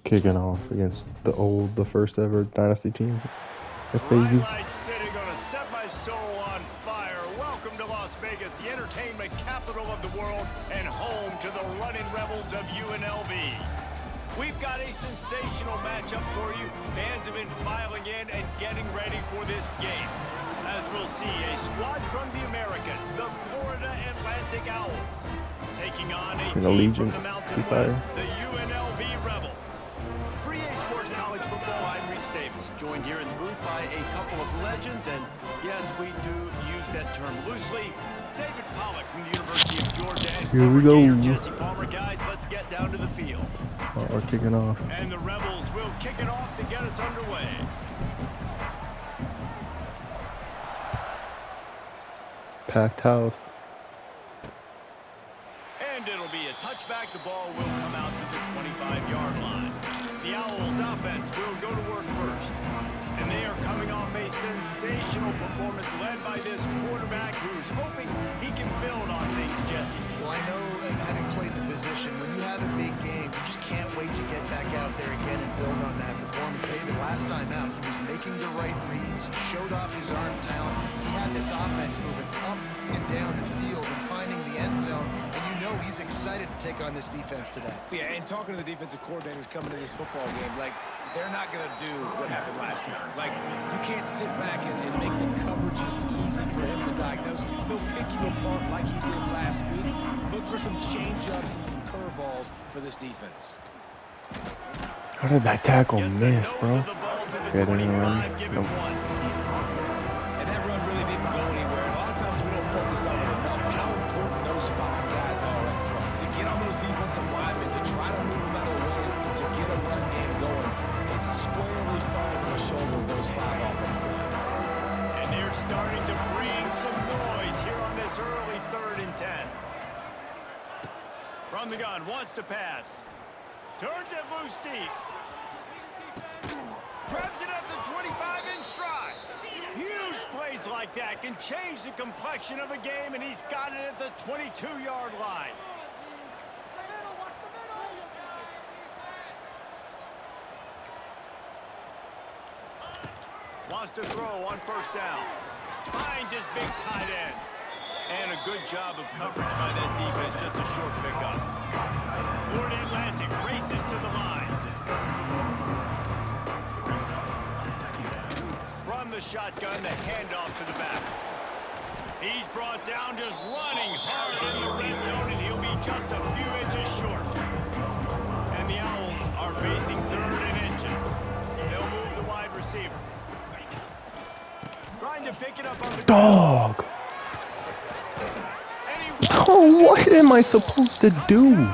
Kicking off against the first ever Dynasty team. FAU. City gonna set my soul on fire. Welcome to Las Vegas, the entertainment capital of the world and home to the running rebels of UNLV. We've got a sensational matchup for you. Fans have been filing in and getting ready for this game. As we'll see, a squad from the American, the Florida Atlantic Owls, taking on a team from the Mountain West, the UNLV Rebels. For EA Sports College Football, I'm Reese Davis, joined here in the booth by a couple of legends, and yes, we do use that term loosely. David Pollack from the University of Georgia and here we go. Jesse Palmer. Guys, let's get down to the field. We're kicking off. And the Rebels will kick it off to get us underway. Packed house. And it'll be a touchback. The ball will come out to the 25-yard line. The Owls offense will go to work first. And they are coming off a sensational performance led by this quarterback who's hoping he can build on things, Jesse. Well, I know, having played the position, when you have a big game, you just can't wait to get back out there again and build on that performance. David, last time out, he was making the right reads. He showed off his arm talent. He had this offense moving up and down the field and finding the end zone. And you know he's excited to take on this defense today. Yeah, and talking to the defensive coordinators coming to this football game, like, they're not going to do what happened last week. Like, you can't sit back and make the coverages easy for him to diagnose. He'll pick you apart like he did last week. Look for some change-ups and some curveballs for this defense. How did that tackle miss, bro? Getting around. Nope. And that run really didn't go anywhere. And a lot of times we don't focus on it enough, but how important those five guys are up front. To get on those defensive linemen, to try to move them out of the way, to get a run game going. It squarely falls on the shoulder of those five offensive linemen. And they're starting to bring some noise here on this early 3rd and 10. From the gun, wants to pass. Turns it loose deep. Grabs it at the 25 in stride. Huge plays like that can change the complexion of a game, and he's got it at the 22-yard line. Wants to throw on 1st down. Finds his big tight end. And a good job of coverage by that defense. Just a short pickup. Florida Atlantic races to the line. From the shotgun, the handoff to the back. He's brought down just running hard in the red zone, and he'll be just a few inches short. And the Owls are facing 3rd and inches. They'll move the wide receiver. Trying to pick it up on the dog. Oh, what am I supposed to do?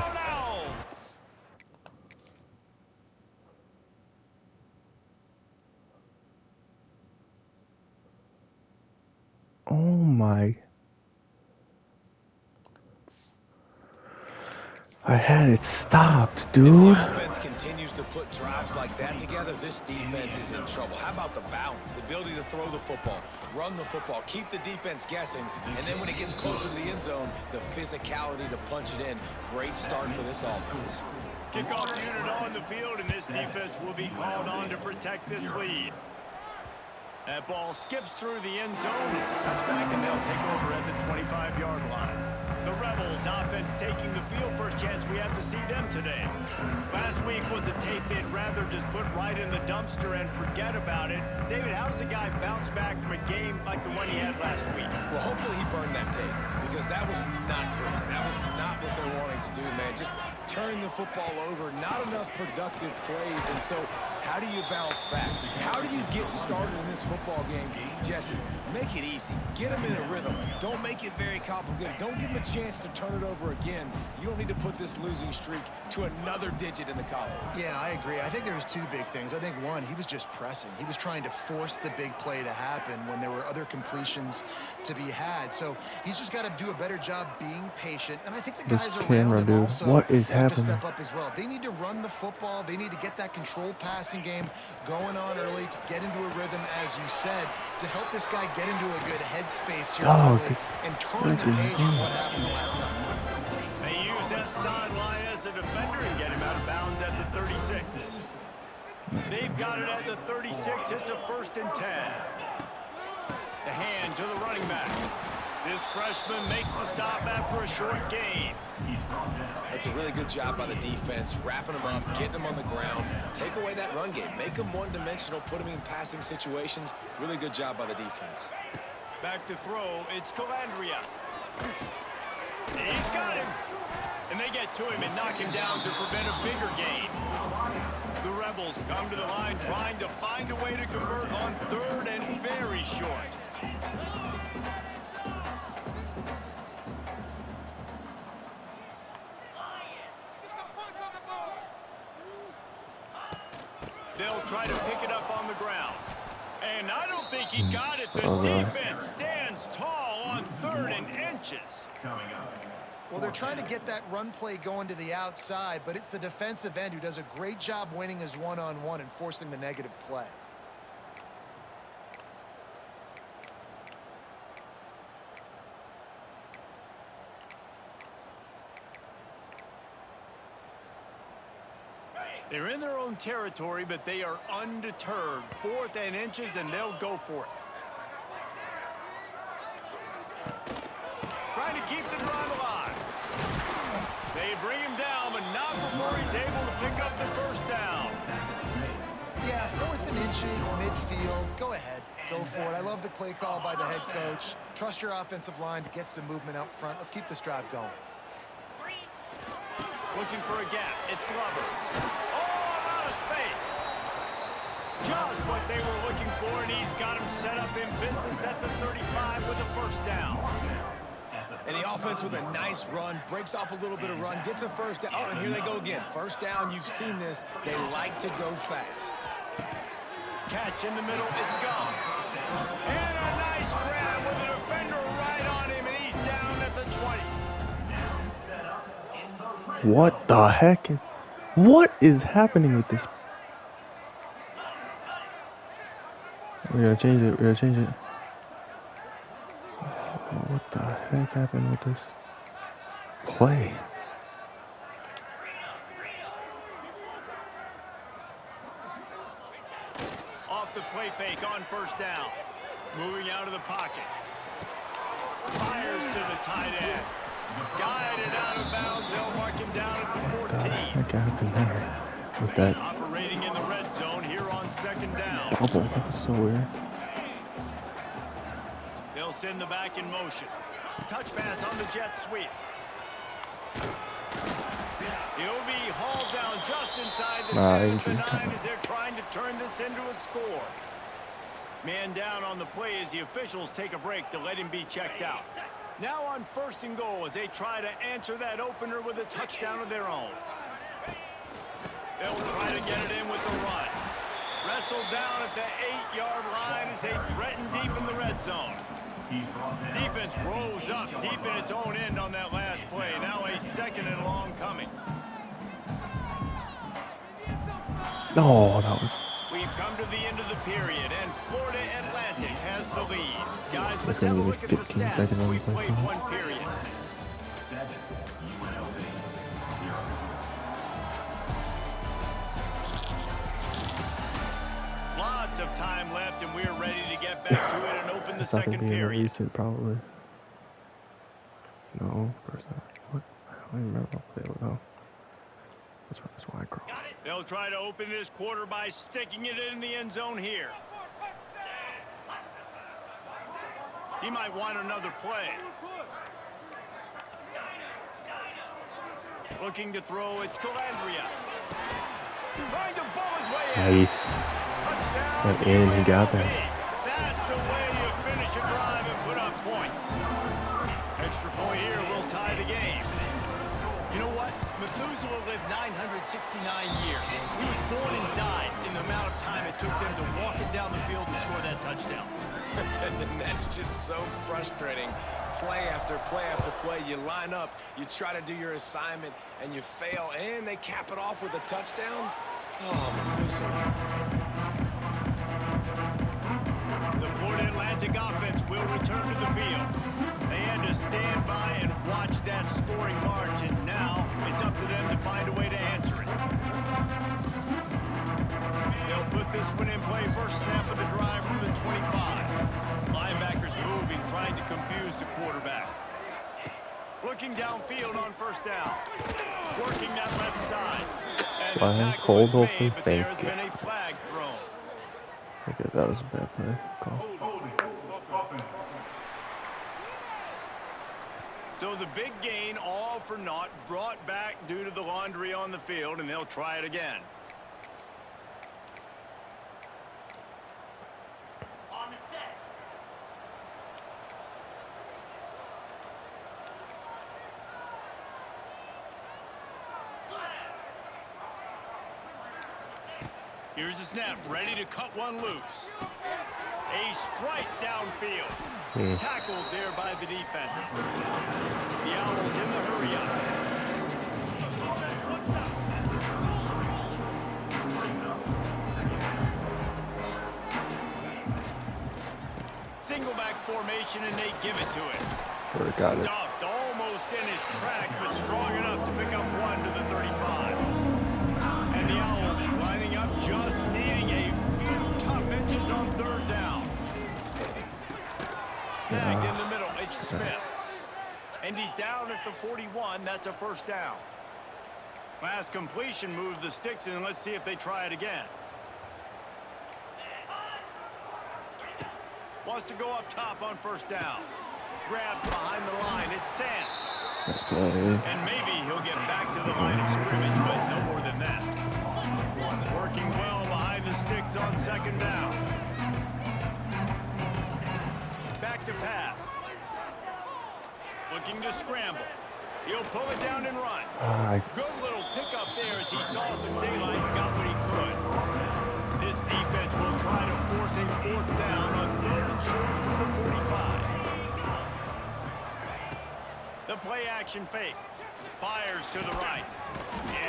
Oh my. I had it stopped, dude. If the offense continues to put drives like that together, this defense is in trouble. How about the balance, the ability to throw the football, run the football, keep the defense guessing, and then when it gets closer to the end zone, the physicality to punch it in. Great start for this offense. Kickoff unit on the field, and this defense will be called on to protect this lead. That ball skips through the end zone. It's a touchback, and they'll take over at the 25-yard line. The Rebels offense taking the field. First chance we have to see them today. Last week was a tape they'd rather just put right in the dumpster and forget about it. David, how does a guy bounce back from a game like the one he had last week? Well, hopefully he burned that tape, because that was not pretty. That was not what they're wanting to do, man. Just turning the football over, not enough productive plays. And so how do you bounce back? How do you get started in this football game? Jesse, make it easy. Get them in a rhythm. Don't make it very complicated. Don't give them a chance to turn it over again. You don't need to put this losing streak to another digit in the column. Yeah, I agree. I think there was two big things. I think one, he was just pressing. He was trying to force the big play to happen when there were other completions to be had. So he's just got to do a better job being patient. And I think the guys around him also what is have to happening? step up as well. They need to run the football. They need to get that controlled passing game going on early to get into a rhythm, as you said, to help this guy get into a good headspace here early and turn the page from what happened the last time. They use that sideline as a defender and get him out of bounds at the 36. They've got it at the 36. It's a 1st and 10. The hand to the running back. This freshman makes the stop after a short gain. That's a really good job by the defense, wrapping them up, getting them on the ground. Take away that run game. Make them one-dimensional, put them in passing situations. Really good job by the defense. Back to throw, it's Calandria. He's got him. And they get to him and knock him down to prevent a bigger gain. The Rebels come to the line trying to find a way to convert on 3rd and very short. They'll try to pick it up on the ground. And I don't think he got it. The defense stands tall on 3rd and inches. Well, they're trying to get that run play going to the outside, but it's the defensive end who does a great job winning his one-on-one and forcing the negative play. They're in their own territory, but they are undeterred. 4th and inches, and they'll go for it. Trying to keep the drive alive. They bring him down, but not before he's able to pick up the 1st down. Yeah, 4th and inches, midfield. Go ahead. Go for it. I love the play call by the head coach. Trust your offensive line to get some movement out front. Let's keep this drive going. Looking for a gap. It's Glover. Oh, out of space. Just what they were looking for, and he's got him set up in business at the 35 with a 1st down. And the offense with a nice run, breaks off a little bit of run, gets a 1st down. Oh, and here they go again. 1st down, you've seen this. They like to go fast. Catch in the middle, it's Gums. And a nice grab with a defender right on him, and he's down at the 20. What the heck? What is happening with this? We gotta change it. We gotta change it. What the heck happened with this play? Off the play fake on 1st down. Moving out of the pocket. Fires to the tight end. Guided out of bounds. They'll mark him down at the 14. What the heck happened there with that Operating in the red zone here on 2nd down. bubble? That was so weird. They'll send the back in motion. Touch pass on the jet sweep. He'll be hauled down just inside the 10 of the 9 as they're trying to turn this into a score. Man down on the play as the officials take a break to let him be checked out. Now on 1st and goal as they try to answer that opener with a touchdown of their own. They'll try to get it in with the run. Wrestled down at the 8-yard line as they threaten deep in the red zone. Defense rose up deep in its own end on that last play. Now a 2nd and long coming. Oh, that was. We've come to the end of the period, and Florida Atlantic has the lead. Guys, let's That's have a gonna be look at the 15 stats seconds as on we the play. played one period. of time left, and we're ready to get back to it and open the It's not gonna second be in the period. recent, probably. No, first half. What? I don't even remember what play though. That's why I crawl. They'll try to open this quarter by sticking it in the end zone here. He might want another play. Looking to throw, it's Calandria. Trying to ball his way in. Nice. Touchdown. Went in, he got that. That's the way you finish a drive and put up points. Extra point here will tie the game. You know what? Methuselah lived 969 years. He was born and died in the amount of time it took them to walk it down the field and score that touchdown. And that's just so frustrating. Play after play after play. You line up, you try to do your assignment, and you fail, and they cap it off with a touchdown? Oh, Methuselah. The Florida Atlantic offense will return to the field. They had to stand by and watch that scoring march, and now it's up to them to find a way to answer it. They'll put this one in play. First snap of the drive from the 25. Linebackers moving, trying to confuse the quarterback. Looking downfield on first down. Working that left side. And the Flag, tackle hold, is made, hopefully. but there Thank has you. been a flag thrown. Okay, that was a bad play. Call. So the big gain, all for naught, brought back due to the laundry on the field, and they'll try it again. On the set. Here's the snap, ready to cut one loose. A strike downfield. Tackled there by the defense. The Owls in the hurry-up. Single back formation, and they give it to him. Would've got it. Stuffed almost in his track, but strong enough to pick up one to the 35. And the Owls lining up, just needing a few tough inches on third down. Snagged in the middle, it's Smith. And he's down at the 41, that's a first down. Last completion moves the sticks in, and let's see if they try it again. Wants to go up top on first down. Grabbed behind the line, it's Sands. Nice play. And maybe he'll get back to the line of scrimmage, but no more than that. Working well behind the sticks on second down. Back to pass. Looking to scramble. He'll pull it down and run. Good little pickup there as he saw some daylight and got what he could. This defense will try to force a fourth down on third and short from the 45. The play action fake. Fires to the right.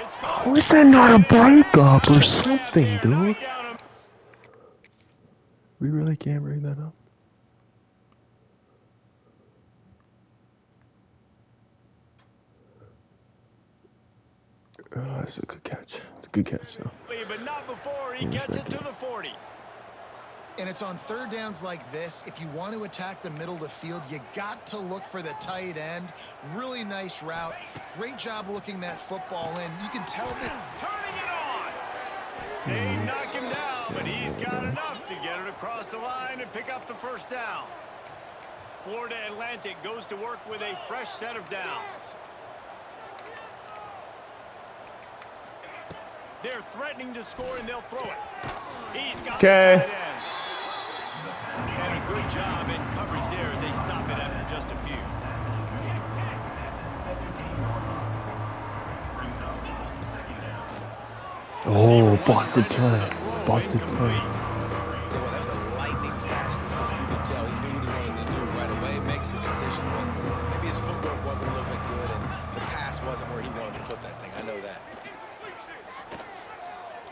It's caught. How is that not a breakup or something, dude? We really can't bring that up. Oh, it's a good catch. It's a good catch, though. But not before he gets it to the 40. And it's on third downs like this, if you want to attack the middle of the field, you got to look for the tight end. Really nice route. Great job looking that football in. You can tell that... Turning it on. They knock him down, but he's got enough to get it across the line and pick up the first down. Florida Atlantic goes to work with a fresh set of downs. They're threatening to score, and they'll throw it. He's got the tight end. And a good job in coverage there as they stop it after just a few. Oh, busted play. Busted play. Tell you what, that was a lightning fast decision. You could tell he knew what he wanted to do right away. Makes the decision, but maybe his footwork wasn't a little bit good, and the pass wasn't where he wanted to put that thing. I know that.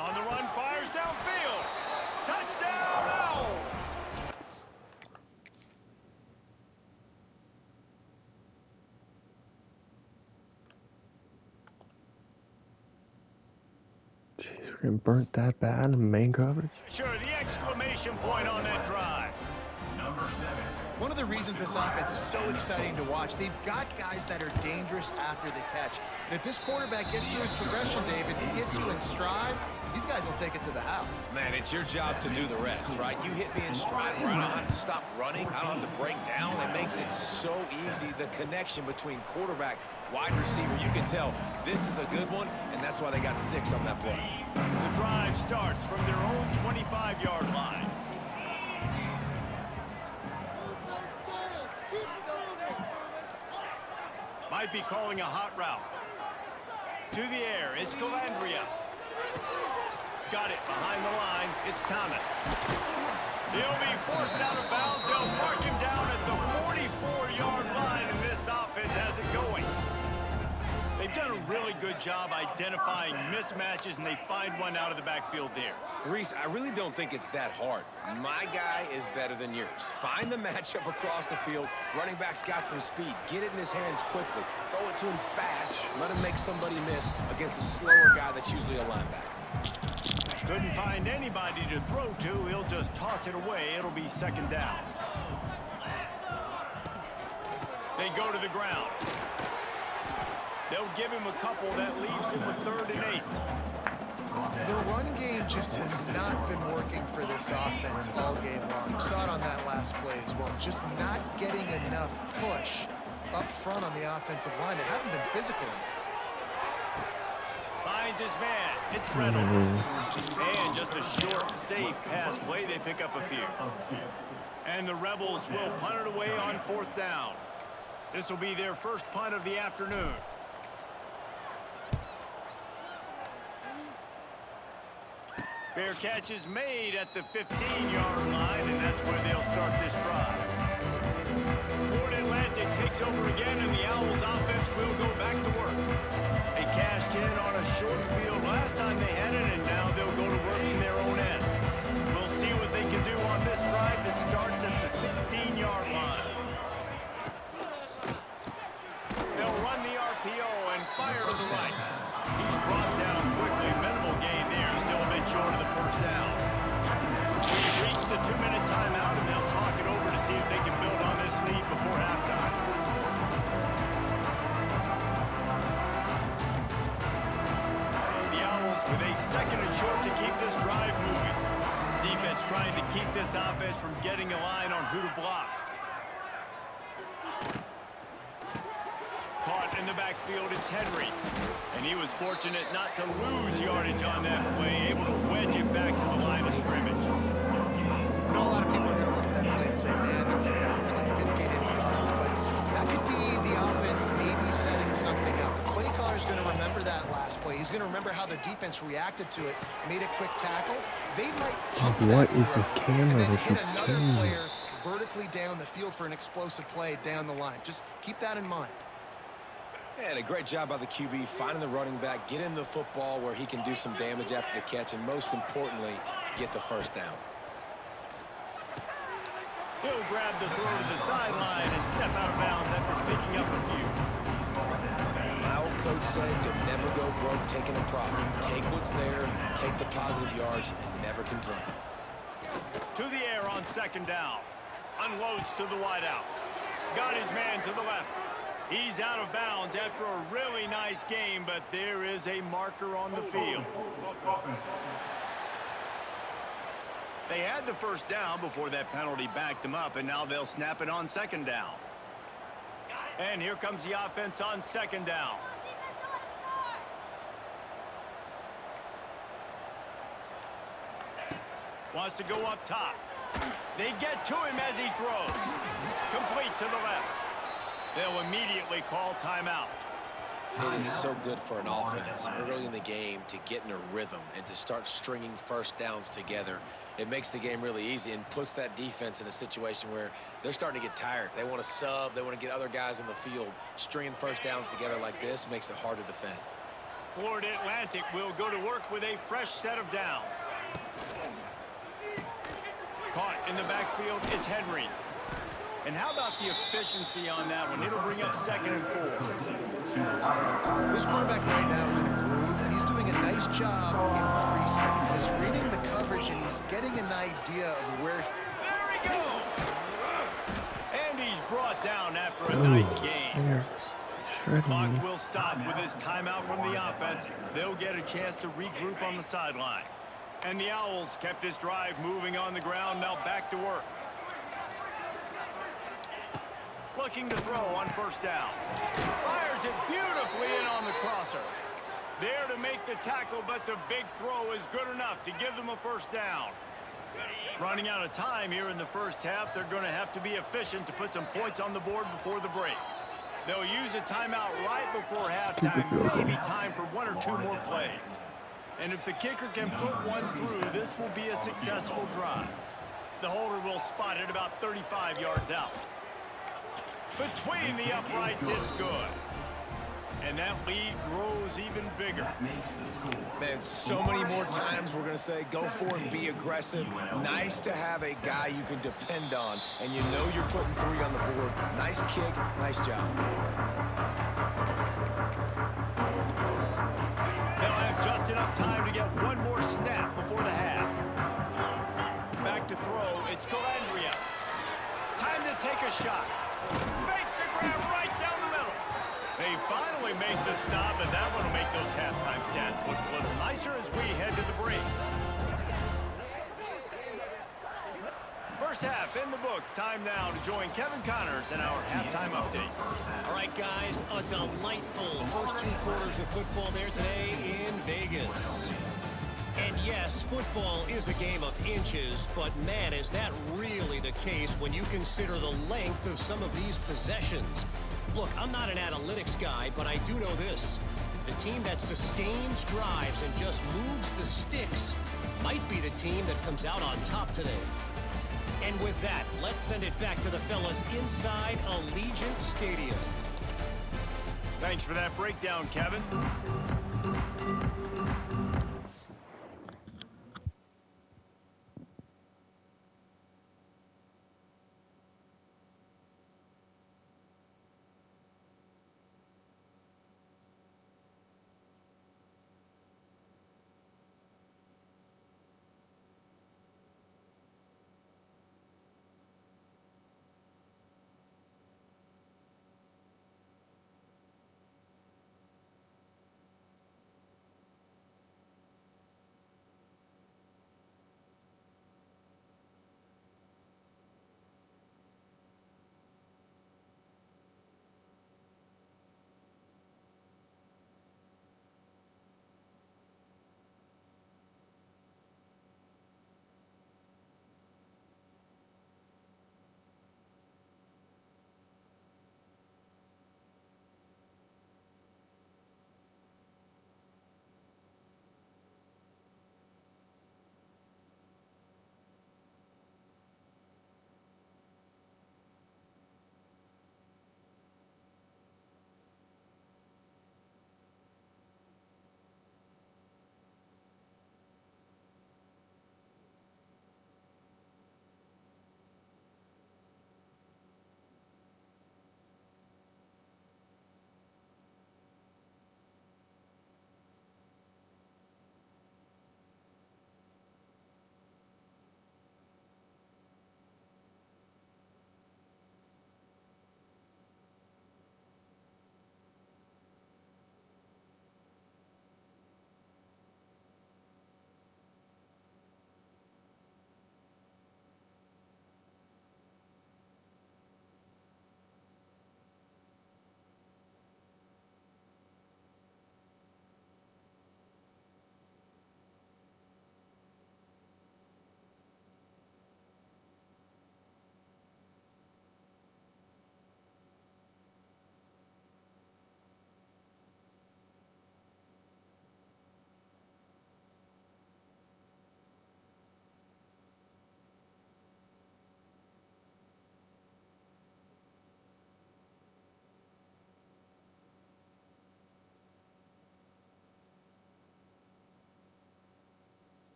On the run, fires downfield. Touchdown, Owls! Jeez, we Freaking burnt that bad in main coverage. Sure, the exclamation point on that drive. One of the reasons this offense is so exciting to watch, they've got guys that are dangerous after the catch. And if this quarterback gets through his progression, David, hits you in stride, these guys will take it to the house. Man, it's your job to do the rest, right? You hit me in stride where I don't have to stop running. I don't have to break down. It makes it so easy, the connection between quarterback, wide receiver. You can tell this is a good one, and that's why they got 6 on that play. The drive starts from their own 25-yard line. Might be calling a hot route. To the air, it's Calandria. Got it behind the line, it's Thomas. He'll be forced out of bounds. They'll mark him down at the 44-yard line, and this offense has it going. They've done a really good job identifying mismatches, and they find one out of the backfield there. Reese, I really don't think it's that hard. My guy is better than yours. Find the matchup across the field. Running back's got some speed. Get it in his hands quickly. Throw it to him fast. Let him make somebody miss against a slower guy that's usually a linebacker. Couldn't find anybody to throw to. He'll just toss it away. It'll be second down. They go to the ground. They'll give him a couple. That leaves him with 3rd and 8. The run game just has not been working for this offense all game long. You saw it on that last play as well. Just not getting enough push up front on the offensive line. They haven't been physical enough. Finds his man. It's Reynolds. And just a short, safe pass play. They pick up a few. And the Rebels will punt it away on 4th down. This will be their first punt of the afternoon. Fair catch is made at the 15-yard line, and that's where they'll start this drive. Florida Atlantic takes over again, and the Owls offense will go back to work. They cashed in on a short field last time they had it, and now they'll go to work from their own end. We'll see what they can do on this drive that starts at the 16-yard line. They'll run the RPO and fire to the right. He's brought down quickly. Minimal gain there, still a bit short of the first down. We've reached the 2-minute timeout, and they'll talk it over to see if they can build on this lead before halftime. The Owls with a 2nd and short to keep this drive moving. Defense trying to keep this offense from getting a line on who to block. Caught in the backfield, it's Henry. And he was fortunate not to lose yardage on that play, able to wedge it back to the line of scrimmage. I know a lot of people are going to look at that play and say, man, that was a bad play, didn't get any yards, but that could be the offense maybe setting something up. The play caller is going to remember that last play. He's going to remember how the defense reacted to it, made a quick tackle. They might pump What that is route this camera and then that hit keeps another changing? player vertically down the field for an explosive play down the line. Just keep that in mind. And a great job by the QB, finding the running back, get him the football where he can do some damage after the catch, and most importantly, get the first down. He'll grab the throw to the sideline and step out of bounds after picking up a few. My old coach said you'll never go broke taking a profit. Take what's there, take the positive yards, and never complain. To the air on 2nd down. Unloads to the wideout. Got his man to the left. He's out of bounds after a really nice game, but there is a marker on the field. They had the first down before that penalty backed them up, and now they'll snap it on 2nd down. And here comes the offense on 2nd down. Wants to go up top. They get to him as he throws. Complete to the left. They'll immediately call timeout. It is so good for an offense early in the game to get in a rhythm and to start stringing first downs together. It makes the game really easy and puts that defense in a situation where they're starting to get tired. They want to sub. They want to get other guys in the field. Stringing first downs together like this makes it hard to defend. Florida Atlantic will go to work with a fresh set of downs. Caught in the backfield, it's Henry. And how about the efficiency on that one? It'll bring up 2nd and 4. This quarterback right now is in a groove, and he's he's doing a nice job increasing. He's reading the coverage, and he's getting an idea of where... There he goes! And he's brought down after a Oh, nice game. they're shredding Clock me. will stop with this timeout from the offense. They'll get a chance to regroup on the sideline. And the Owls kept this drive moving on the ground. Now back to work. Looking to throw on first down. Fires it beautifully in on the crosser. There to make the tackle, but the big throw is good enough to give them a first down. Running out of time here in the first half, they're going to have to be efficient to put some points on the board before the break. They'll use a timeout right before halftime, maybe time for one or two more plays. And if the kicker can put one through, this will be a successful drive. The holder will spot it about 35 yards out. Between the uprights, it's good. And that lead grows even bigger. Man, so many more times we're going to say go for it, be aggressive. Nice to have a guy you can depend on, and you know you're putting 3 on the board. Nice kick, nice job. They'll have just enough time to get one more snap before the half. Back to throw, it's Calandria. Time to take a shot. Makes the grab right down the middle. They finally make the stop, and that one will make those halftime stats look a little nicer as we head to the break. First half in the books. Time now to join Kevin Connors in our halftime update. All right, guys, a delightful first 2 quarters of football there today in Vegas. And yes, football is a game of inches, but man, is that really the case when you consider the length of some of these possessions. Look, I'm not an analytics guy, but I do know this. The team that sustains drives and just moves the sticks might be the team that comes out on top today. And with that, let's send it back to the fellas inside Allegiant Stadium. Thanks for that breakdown, Kevin.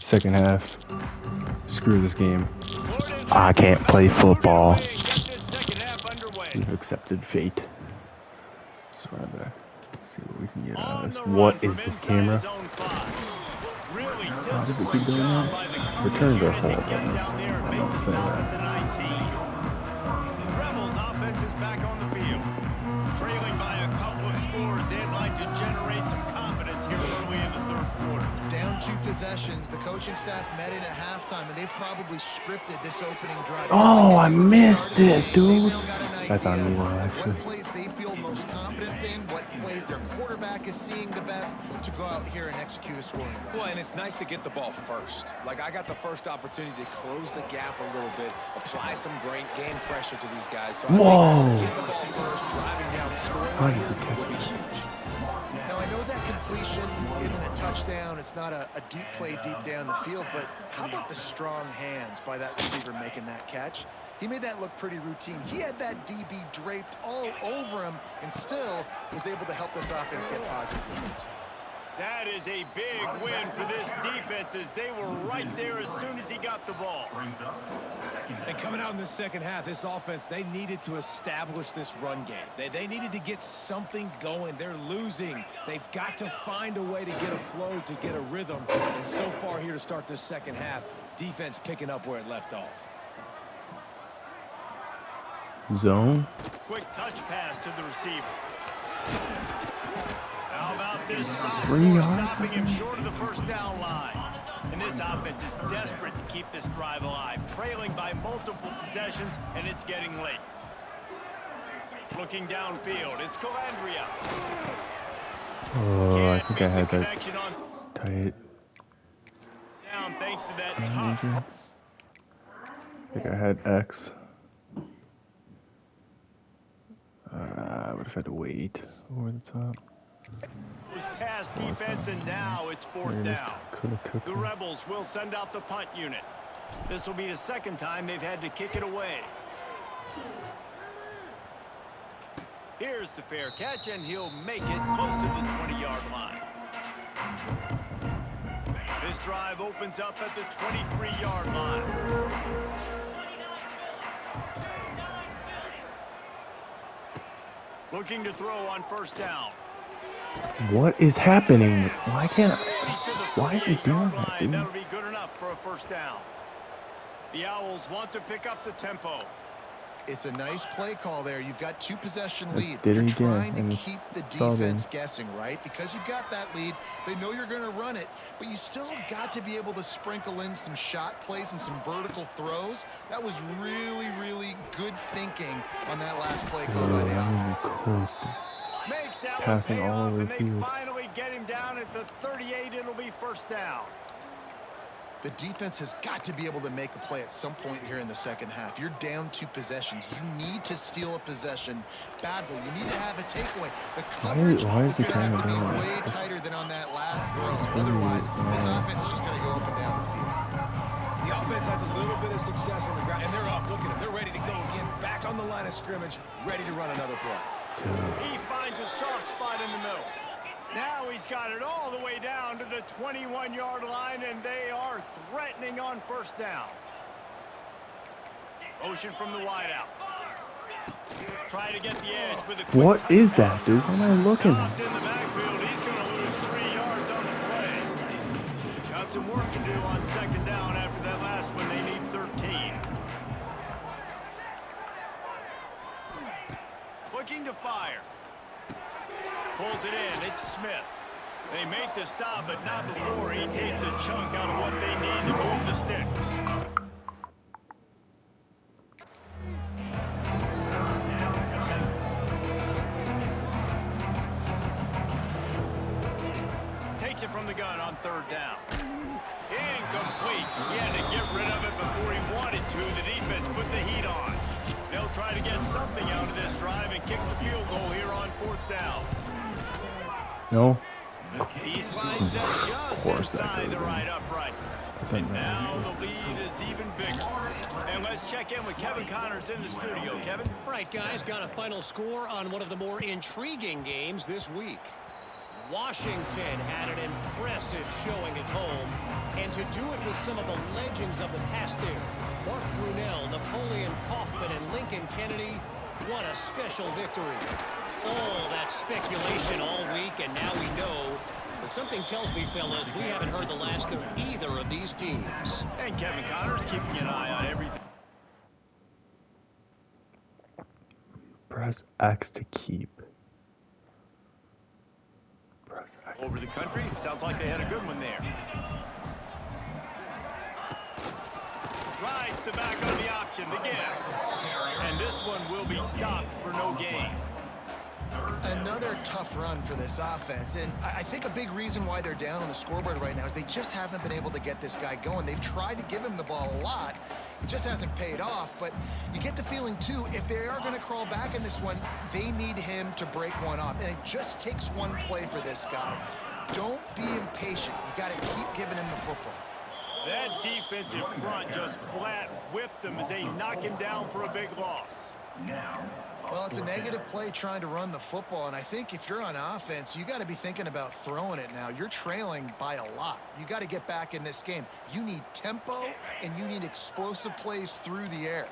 Second half. Screw this game. I can't play football. We've accepted fate. Just run back. See what we can get out of this. What is this camera? How does it keep doing that? Returns are horrible. I'm not saying that. Rebels offense is back on the field. Trailing by a couple of scores, they'd like to generate some confidence here early in the third quarter. Down 2 possessions, the coaching staff met in at halftime, and they've probably scripted this opening drive. Oh, I missed it, dude. That's on me, actually. What plays they feel most confident in, what plays their quarterback is seeing the best to go out here and execute a scoring drive. Well, and it's nice to get the ball first. Like, I got the first opportunity to close the gap a little bit, apply some great game pressure to these guys. So Whoa! I think getting the ball first, driving down, scoring How right did you here catch would be that? huge. Now, I know that completion isn't a touchdown. It's not a deep play deep down the field, but how about the strong hands by that receiver making that catch? He made that look pretty routine. He had that DB draped all over him and still was able to help this offense get positive leads. That is a big win for this defense as they were right there as soon as he got the ball. And coming out in the second half, this offense, they needed to establish this run game. They needed to get something going. They're losing. They've got to find a way to get a flow, to get a rhythm. And so far here to start this second half, defense picking up where it left off. Zone. Quick touch pass to the receiver. How about this 3 yards? stopping him short of the first down line? And this offense is desperate to keep this drive alive, trailing by multiple possessions, and it's getting late. Looking downfield, it's Calandria. Oh, I think I had that Connection on tight. down thanks to that I tough. think I had X. I would have had to wait over the top. Was past defense, and now it's fourth down. Could have cooked The it. Rebels will send out the punt unit. This will be the second time they've had to kick it away. Here's the fair catch, and he'll make it close to the 20-yard line. This drive opens up at the 23-yard line. Looking to throw on first down. What is happening? Why can't I? He's to the Why is he 48-yard doing that, line. dude? That'll be good enough for a first down. The Owls want to pick up the tempo. It's a nice play call there. You've got 2-possession That's lead. did it You're again, trying and to it's keep the solving. defense guessing, right? Because you've got that lead. They know you're going to run it, but you still have got to be able to sprinkle in some shot plays and some vertical throws. That was really, really good thinking on that last play call by the offense. It's hooked. Makes that one Passing pay all off, over and the they field. finally get him down at the 38. It'll be first down. The defense has got to be able to make a play at some point here in the second half. You're down 2 possessions. You need to steal a possession badly. You need to have a takeaway. The coverage why is is the going to have to camera be doing way that? tighter than on that last throw. Otherwise, this offense is just going to go up and down the field. The offense has a little bit of success on the ground, and they're up. Look at them. They're ready to go again. Back on the line of scrimmage, ready to run another play. He finds a soft spot in the middle. Now he's got it all the way down to the 21-yard line, and they are threatening on first down. Motion from the wideout. Try to get the edge with a quick What is touch that, pass. dude? What am I looking Stopped at? in the backfield. He's going to lose 3 yards on the play. Got some work to do on second down after that last one. They need 13. Looking to fire. Pulls it in. It's Smith. They make the stop, but not before he takes a chunk out of what they need to move the sticks. Takes it from the gun on third down. Incomplete. He had to get rid of it before he wanted to. The defense put the heat on. They'll try to get something out of this drive and kick the field goal here on fourth down. No. He slides that just course that inside the could've right upright. And now the lead is even bigger. And let's check in with Kevin Connors in the studio. Kevin? Right, guys, got a final score on one of the more intriguing games this week. Washington had an impressive showing at home, and to do it with some of the legends of the past there, Mark Brunell, Napoleon Kaufman, and Lincoln Kennedy, what a special victory. All that speculation all week, and now we know. But something tells me, fellas, we haven't heard the last of either of these teams. And Kevin Connors keeping an eye on everything. Press X to keep. Press X. Over the country, sounds like they had a good one there. Rides the back on the option, the give. And this one will be stopped for no gain. Another tough run for this offense, and I think a big reason why they're down on the scoreboard right now is they just haven't been able to get this guy going. They've tried to give him the ball a lot. It just hasn't paid off, but you get the feeling, too, if they are going to crawl back in this one, they need him to break one off, and it just takes one play for this guy. Don't be impatient. You got to keep giving him the football. That defensive front just flat whipped them as they knock him down for a big loss. Well, it's a negative play trying to run the football, and I think if you're on offense, you got to be thinking about throwing it now. You're trailing by a lot. You got to get back in this game. You need tempo, and you need explosive plays through the air.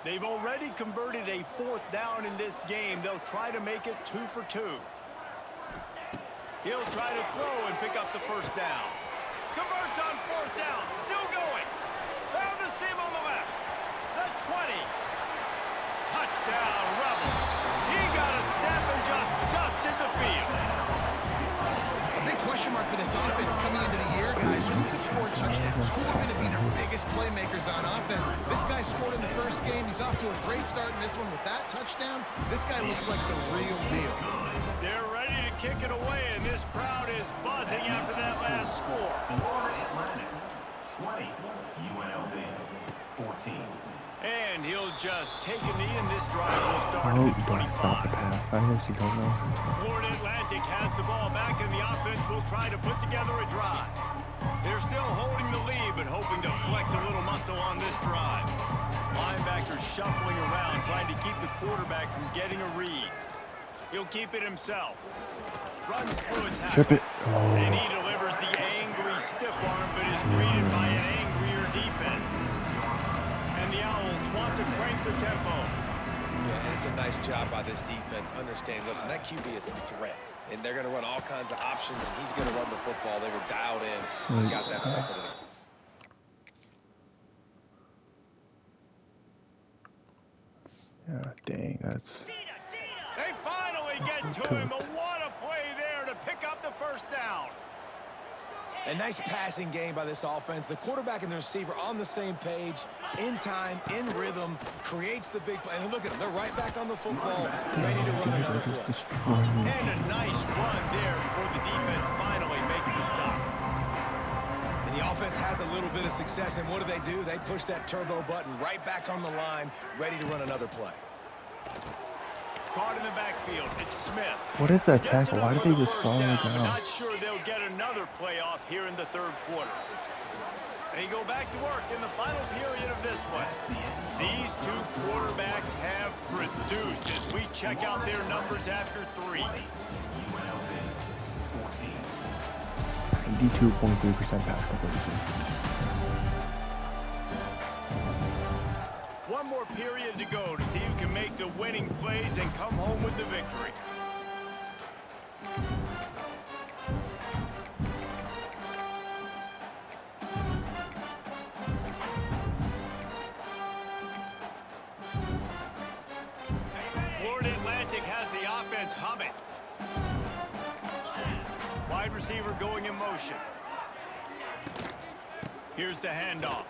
They've already converted a 4th down in this game. They'll try to make it 2 for 2. He'll try to throw and pick up the first down. Converts on 4th down. Still going. Found the seam on the left. The 20. Touchdown, Rebels. He got a step and just dusted the field. A big question mark for this offense coming into the year, guys. Who could score touchdowns? Who are going to be their biggest playmakers on offense? This guy scored in the first game. He's off to a great start in this one with that touchdown. This guy looks like the real deal. They're ready to kick it away, and this crowd is buzzing after that last score. Florida Atlantic, 20, UNLV, 14. And he'll just take a knee, and this drive will start I hope at you don't stop the 25. pass. I honestly don't know. Florida Atlantic has the ball back, and the offense will try to put together a drive. They're still holding the lead, but hoping to flex a little muscle on this drive. Linebackers shuffling around, trying to keep the quarterback from getting a read. He'll keep it himself. Runs through a tackle. Trip it. And he Oh. delivers the angry stiff arm, but is greeted by an angrier defense. And the Owls want to crank the tempo. Yeah, and it's a nice job by this defense. Understand, listen, that QB is a threat. And they're going to run all kinds of options, and he's going to run the football. They were dialed in and got that second to the... Yeah, dang, that's... They finally get to him, but what a play there to pick up the first down. A nice passing game by this offense. The quarterback and the receiver on the same page, in time, in rhythm, creates the big play. And look at them. They're right back on the football, ready to run another play. And a nice run there before the defense finally makes the stop. And the offense has a little bit of success, and what do? They push that turbo button right back on the line, ready to run another play. Caught in the backfield. It's Smith. What is that Gets tackle? it Why up did for they the just first fall down. down? Not sure they'll get another playoff here in the third quarter. They go back to work in the final period of this one. These two quarterbacks have produced as we check out their numbers after 3. 82.3% pass completion. One more period to go to see who can make the winning plays and come home with the victory. Florida Atlantic has the offense humming. Wide receiver going in motion. Here's the handoff.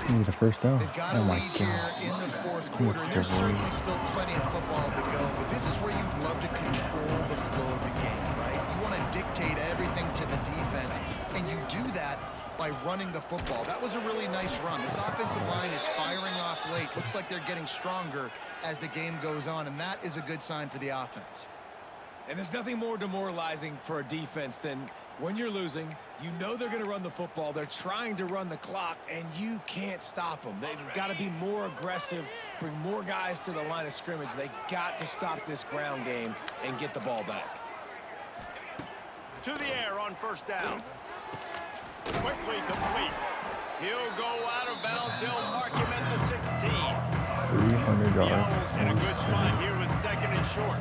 Need a first down. They've got a Oh my lead here God. in the fourth quarter, and there's certainly still plenty of football to go, but this is where you'd love to control the flow of the game, right? You want to dictate everything to the defense, and you do that by running the football. That was a really nice run. This offensive line is firing off late. Looks like they're getting stronger as the game goes on, and that is a good sign for the offense. And there's nothing more demoralizing for a defense than When you're losing, you know they're going to run the football. They're trying to run the clock, and you can't stop them. They've got to be more aggressive, bring more guys to the line of scrimmage. They got to stop this ground game and get the ball back. To the air on first down. Quickly complete. He'll go out of bounds. They'll mark him at the 16. 300 The yards. Owls in a good spot here with second and short.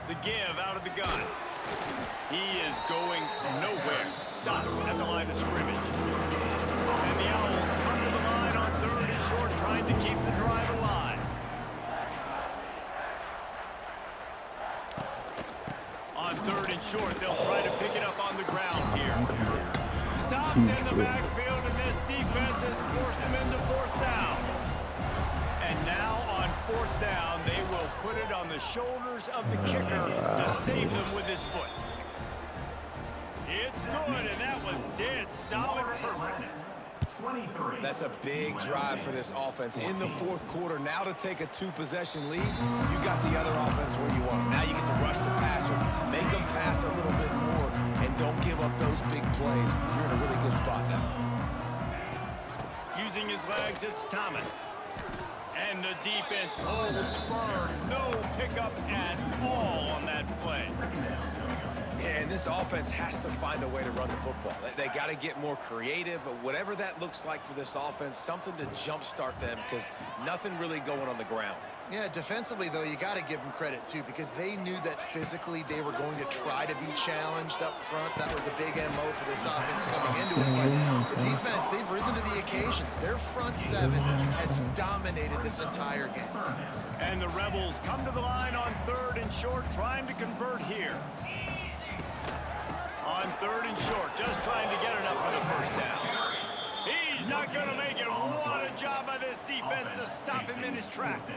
The give out of the gun. He is going nowhere. Stop at the line of scrimmage. And the Owls come to the line on third and short, trying to keep the drive alive. On third and short, they'll try to pick it up on the ground here. Stopped in the backfield, and this defense has forced him into fourth down. And now on fourth down, they will put it on the shoulders of the kicker to save them with his foot. It's good, and that was dead solid perfect. 23. That's a big drive for this offense in the fourth quarter. Now to take a two-possession lead, you got the other offense where you want them. Now you get to rush the passer, make them pass a little bit more, and don't give up those big plays. You're in a really good spot now. Using his legs, it's Thomas. And the defense holds firm. No pickup at all on that play. Yeah, and this offense has to find a way to run the football. They got to get more creative, but whatever that looks like for this offense, something to jumpstart them because nothing really going on the ground. Yeah, defensively, though, you got to give them credit, too, because they knew that physically they were going to try to be challenged up front. That was a big MO for this offense coming into it. But the defense, they've risen to the occasion. Their front seven has dominated this entire game. And the Rebels come to the line on third and short, trying to convert here. On third and short, just trying to get enough for the first down. He's not going to make it. What a job by this defense to stop him in his tracks.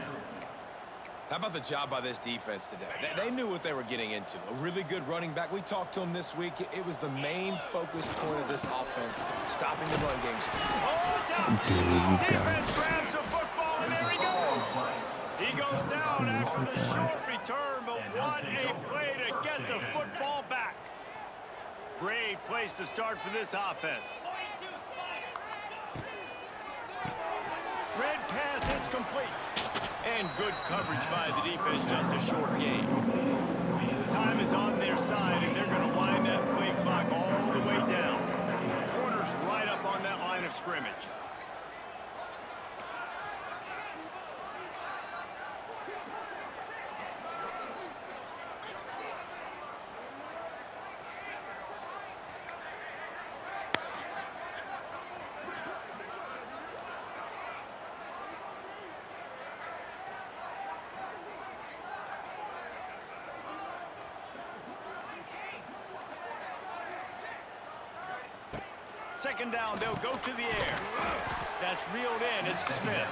How about the job by this defense today? They knew what they were getting into. A really good running back. We talked to him this week. It was the main focus point of this offense, stopping the run games. Oh, it's out. Defense grabs the football, and there he goes. He goes down after the short return, but what a play to get the football back. Great place to start for this offense. Red pass, it's complete. And good coverage by the defense, just a short game. Time is on their side, and they're going to wind that play clock all the way down. Corners right up on that line of scrimmage. Second down, they'll go to the air. That's reeled in. It's Smith.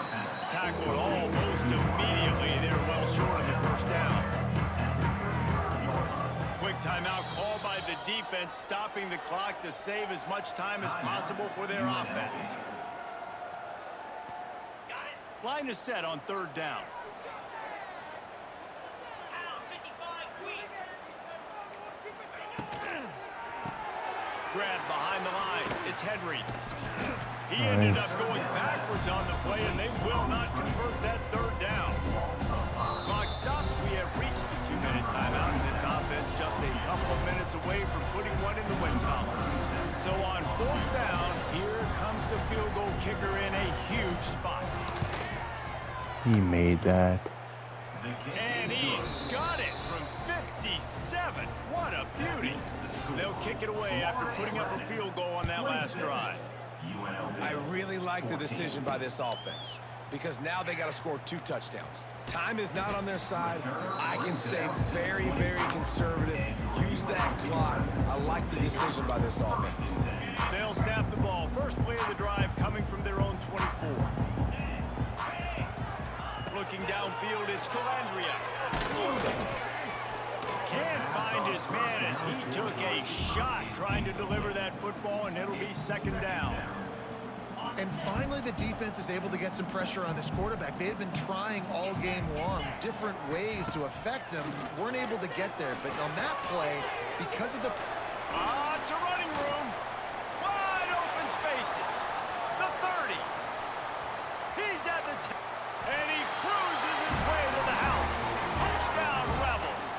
Tackled almost immediately. They're well short of the first down. Quick timeout called by the defense, stopping the clock to save as much time as possible for their offense. Line is set on third down. Grab behind the line. It's Henry. He ended up going backwards on the play, and they will not convert that third down. Clock stopped. We have reached the 2-minute timeout, and this offense just a couple of minutes away from putting one in the win column. So on fourth down, here comes the field goal kicker in a huge spot. He made that. And he's got it from 57. What a beauty. They'll kick it away after putting up a field goal on that last drive. I really like the decision by this offense because now they got to score 2 touchdowns. Time is not on their side. I can stay very, very conservative. Use that clock. I like the decision by this offense. They'll snap the ball. First play of the drive coming from their own 24. Looking downfield, it's Calandria. Can't find his man as he took a shot trying to deliver that football, and it'll be second down. And finally, the defense is able to get some pressure on this quarterback. They had been trying all game long different ways to affect him. Weren't able to get there. But on that play, because of the... It's a running room. Wide open spaces. The 30. He's at the 10. And he cruises his way to the house. Touchdown, Rebels.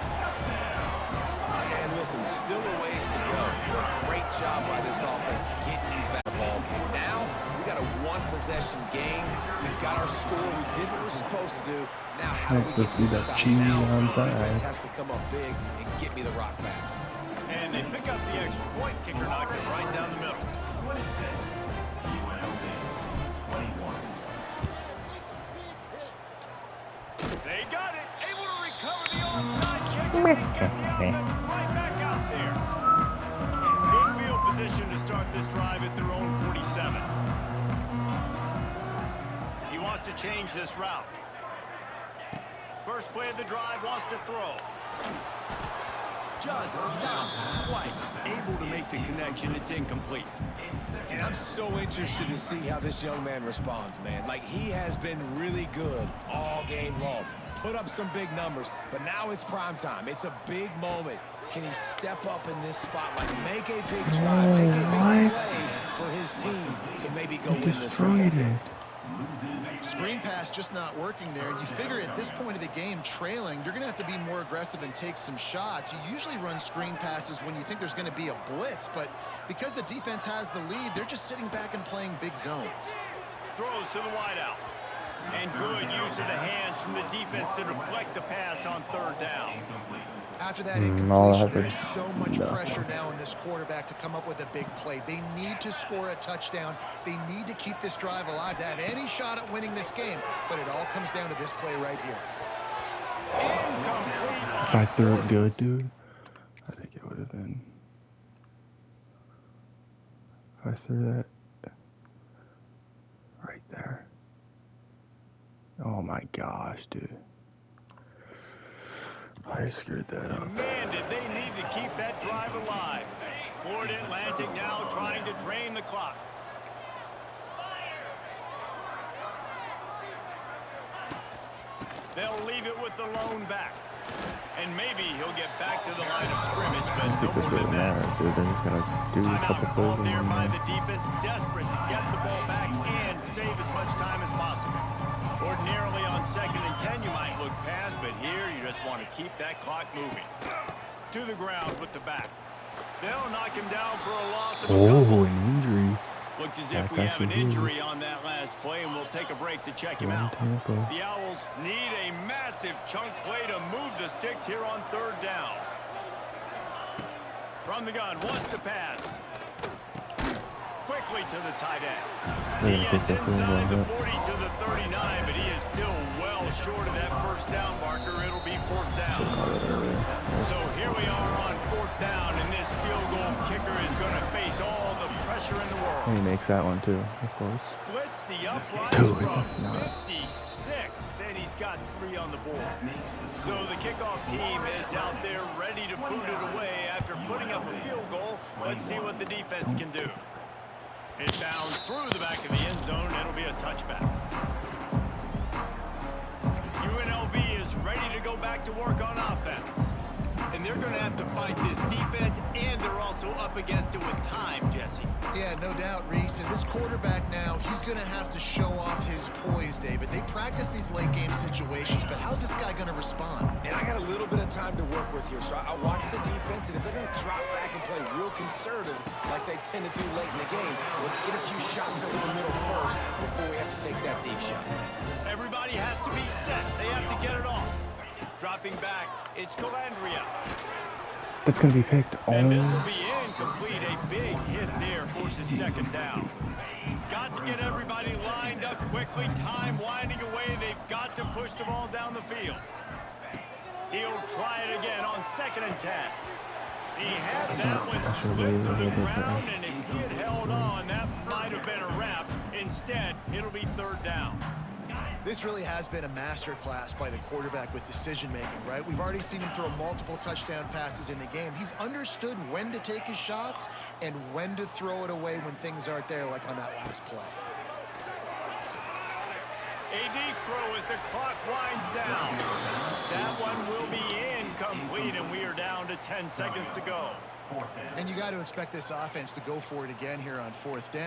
And listen, still a ways to go. But great job by this offense getting back the ball game. Now, we got a one-possession game. We've got our score. We did what we're supposed to do. Now, how do we get this stop? Now, the defense has to come up big and get me the rock back. And they pick up the extra point. Kicker knocked it right down the middle. 26, UNLV, 21. They got it. Able to recover the onside kick and get the offense right back out there. Good field position to start this drive at their own 47. He wants to change this route. First play of the drive, wants to throw. Just not quite able to make the connection. It's incomplete. And I'm so interested to see how this young man responds, man. Like, he has been really good all game long. Put up some big numbers, but now it's prime time. It's a big moment. Can he step up in this spot, like make a big drive, make a big play for his team to maybe go win this football game? Screen pass just not working there. You figure at this point of the game, trailing, you're going to have to be more aggressive and take some shots. You usually run screen passes when you think there's going to be a blitz, but because the defense has the lead, they're just sitting back and playing big zones. Throws to the wideout. And good use of the hands from the defense to deflect the pass on third down. After that incompletion, there is so much pressure now on this quarterback to come up with a big play. They need to score a touchdown. They need to keep this drive alive to have any shot at winning this game. But it all comes down to this play right here. If I threw it good, dude, I think it would have been. If I threw that right there. Oh my gosh, dude. I screwed that up. Man, did they need to keep that drive alive. Florida Atlantic now trying to drain the clock. They'll leave it with the lone back. And maybe he'll get back to the line of scrimmage, but no more than that. Dude, they're just gonna do a couple called plays there and by the defense, desperate to get the ball back and save as much time as possible. Ordinarily on 2nd and 10, you might look past, but here you just want to keep that clock moving. To the ground with the back. They'll knock him down for a loss of a couple. an injury. Looks as if we have an injury on that last play, and we'll take a break to check him out. The Owls need a massive chunk play to move the sticks here on third down. From the gun, wants to pass. Quickly to the tight end. He gets inside the 40 to the 39, but he is still well short of that first down marker. It'll be 4th down. So here we are on 4th down, and this field goal kicker is going to face all the pressure in the world. He makes that one too, of course. Splits the uprights from 56, and he's got 3 on the board. So the kickoff team is out there ready to boot it away after putting up a field goal. Let's see what the defense can do. It bounds through the back of the end zone. It'll be a touchback. UNLV is ready to go back to work on offense. And they're going to have to fight this defense, and they're also up against it with time, Jesse. Yeah, no doubt, Reese. And this quarterback now, he's going to have to show off his poise, David. They practice these late-game situations, but how's this guy going to respond? And I got a little bit of time to work with here, so I watch the defense, and if they're going to drop back and play real conservative like they tend to do late in the game, let's get a few shots over the middle first before we have to take that deep shot. Everybody has to be set. They have to get it off. Dropping back, it's Calandria. That's going to be picked. And this will be incomplete. A big hit there forces 2nd down. Got to get everybody lined up quickly. Time winding away. They've got to push the ball down the field. He'll try it again on 2nd and 10. He had that one slipped to the ground, and if he had held on, that might have been a wrap. Instead, it'll be 3rd down. This really has been a masterclass by the quarterback with decision-making, right? We've already seen him throw multiple touchdown passes in the game. He's understood when to take his shots and when to throw it away when things aren't there, like on that last play. A deep throw as the clock winds down. That one will be incomplete, and we are down to 10 seconds to go. And you got to expect this offense to go for it again here on 4th down.